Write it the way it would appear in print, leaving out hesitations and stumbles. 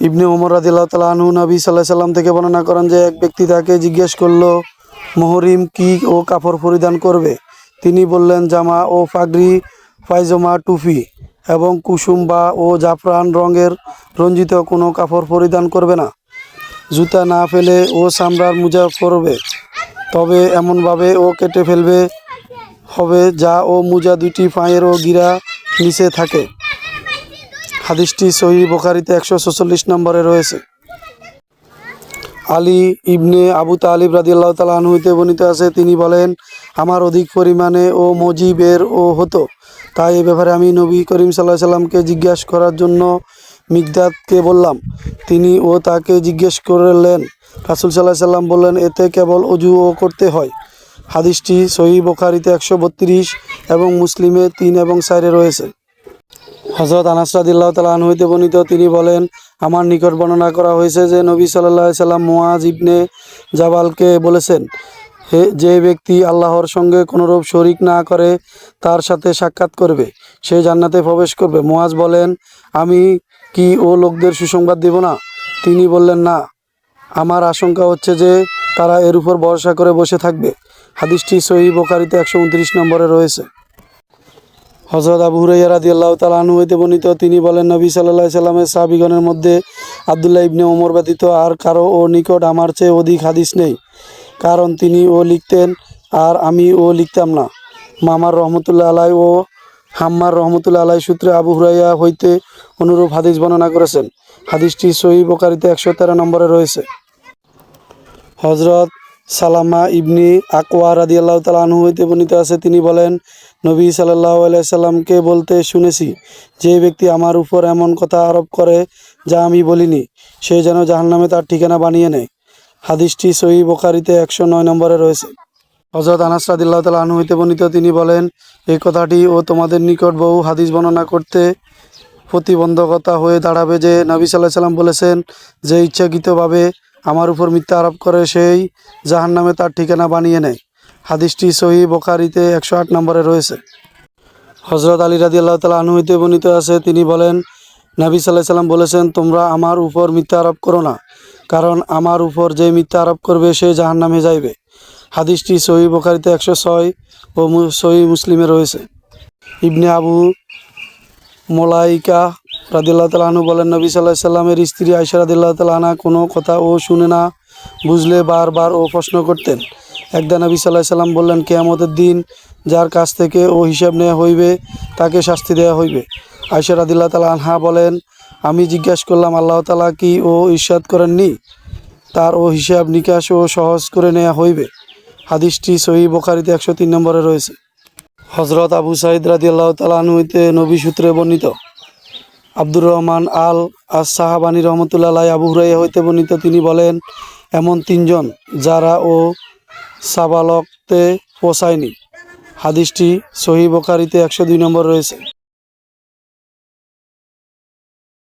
ইবনে ওমর রাদিয়াল্লাহু তাআলা আনহু নবী সাল্লাল্লাহু আলাইহি সাল্লাম থেকে বর্ণনা করেন যে এক ব্যক্তি তাকে জিজ্ঞেস করলো, মুহরিম কি ও কাপড় পরিধান করবে? তিনি বললেন, জামা ও পাগড়ি, পায়জামা, টুপি এবং কুসুম বা ও জাফরান রঙের রঞ্জিত কোনো কাপড় পরিধান করবে না। জুতা না ফেলে ও চামড়ার মোজা পরবে, তবে এমনভাবে ও কেটে ফেলবে হবে যা ও মোজা দুটি পায়ের ও গিরা নিচে থাকে। হাদিসটি সহিহ বুখারীতে 146 নম্বরে রয়েছে। আলী ইবনে আবু তালিব রাদিয়াল্লাহু তাআলা আনহু হতে বর্ণিত আছে, তিনি বলেন, আমার অধিক পরিমাণে ও মজিবের ও হতো, তাই এ ব্যাপারে আমি নবী করিম সাল্লাল্লাহু আলাইহি সাল্লামকে জিজ্ঞাসা করার জন্য মিকদাদকে বললাম। তিনি ও তাকে জিজ্ঞেস করলেন। রাসূল সাল্লাল্লাহু আলাইহি সাল্লাম বললেন, এতে কেবল অজুও করতে হয়। হাদিসটি সহিহ বুখারীতে 132 এবং মুসলিমে 3 এবং 4 রয়েছে। হযরত আনাস রাদিয়াল্লাহু তাআলা আনহু হতে বর্ণিত, তিনি বলেন, আমার নিকট বর্ণনা করা হয়েছে যে নবী সাল্লাল্লাহু আলাইহি সাল্লাম মুআজ ইবনে জাবালকে বলেছেন, যে ব্যক্তি আল্লাহর সঙ্গে কোনরূপ শরিক না করে তার সাথে সাক্ষাৎ করবে, সে জান্নাতে প্রবেশ করবে। মুআজ বলেন, আমি কি ও লোকদের সুসংবাদ দেব না? তিনি বললেন, না, আমার আশঙ্কা হচ্ছে যে তারা এর উপর ভরসা করে বসে থাকবে। হাদিসটি সহিহ বুখারীতে 129 নম্বরে রয়েছে। হযরত আবু হুরায়রা রাদিয়াল্লাহু তাআলা আনহু হতে বর্ণিত, তিনি বলেন, নবী সাল্লাল্লাহু আলাইহি সাল্লামের সাহাবীগণের মধ্যে আব্দুল্লাহ ইবনে ওমর ব্যতীত আর কারো ও নিকট আমার চেয়ে অধিক হাদিস নেই, কারণ তিনি ও লিখতেন আর আমি ও লিখতাম না। মামার রহমতুল্লাহ আলাই ও হাম্মার রহমতুল্লাহ আলাই সূত্রে আবু হুরায়রা হইতে অনুরূপ হাদিস বর্ণনা করেছেন। হাদিসটি সহিহ বুখারীতে 113 নম্বরে রয়েছে। হযরত সালামা ইবনে আকওয়া রাদিয়াল্লাহু তাআলা আনহু হতে বর্ণিত আছে, তিনি বলেন, নবী সাল্লাল্লাহু আলাইহি সাল্লামকে বলতে শুনেছি, যে ব্যক্তি আমার উপর এমন কথা আরোপ করে যা আমি বলিনি, সে যেন জাহান্নামে তার ঠিকানা বানিয়ে নেয়। হাদিসটি সহিহ বুখারীতে 109 নম্বরে রয়েছে। হযরত আনাস রাদিয়াল্লাহু তাআলা আনহু হতে বর্ণিত, তিনি বলেন, এই কথাটি ও তোমাদের নিকট বহু হাদিস বর্ণনা করতে প্রতিবন্ধকতা হয়ে দাঁড়াবে যে নবী সাল্লাল্লাহু আলাইহি সাল্লাম বলেছেন, যে ইচ্ছাকৃতভাবে আমার উপর মিথ্যা আরোপ করে সেই জাহান্নামে তার ঠিকানা বানিয়ে নেয়। হাদিসটি সহিহ বুখারীতে 108 নম্বরে রয়েছে। হযরত আলী রাদিয়াল্লাহু তাআলা আনহু হতে বর্ণিত আছে, তিনি বলেন, নবী সাল্লাল্লাহু আলাইহি সাল্লাম বলেছেন, তোমরা আমার উপর মিথ্যা আরোপ করো না, কারণ আমার উপর যে মিথ্যা আরোপ করবে সে জাহান্নামে যাইবে। হাদিসটি সহিহ বুখারীতে 106 ও সহিহ মুসলিমে রয়েছে। ইবনে আবু মুলাইকা রাদিয়াল্লাহু তাআলা আনহু বলেন, নবী সাল্লাল্লাহু আলাইহি সাল্লামের স্ত্রী আয়েশা রাদিয়াল্লাহু তাআলা আনহা কোনো কথা ও শুনে না বুঝলে বারবার ও প্রশ্ন করতেন। একদা নবী সাল্লাল্লাহু আলাইহি সাল্লাম বললেন, কিয়ামতের দিন যার কাছ থেকে ও হিসাব নেওয়া হইবে তাকে শাস্তি দেওয়া হইবে। আয়েশা রাদিয়াল্লাহু তাআলা আনহা বলেন, আমি জিজ্ঞাসা করলাম, আল্লাহ তাআলা কি ও ইরশাদ করেননি, তার ও হিসাব নিকাশ ও সহজ করে নেওয়া হইবে? হাদিসটি সহিহ বুখারীতে 103 নম্বরে রয়েছে। হযরত আবু সাঈদ রাদিয়াল্লাহু তাআলা আনহু হতে নবী সূত্রে বর্ণিত, আব্দুর রহমান আল আস-সাহাবানী রহমতুল্লাহ আলাইহি আবু হুরায়রা হইতে বর্ণিত, তিনি বলেন, এমন 3 জন যারা ও সাবালকতে পৌঁছায়নি। হাদিসটি সহিহ বুখারীতে 102 নম্বর রয়েছে।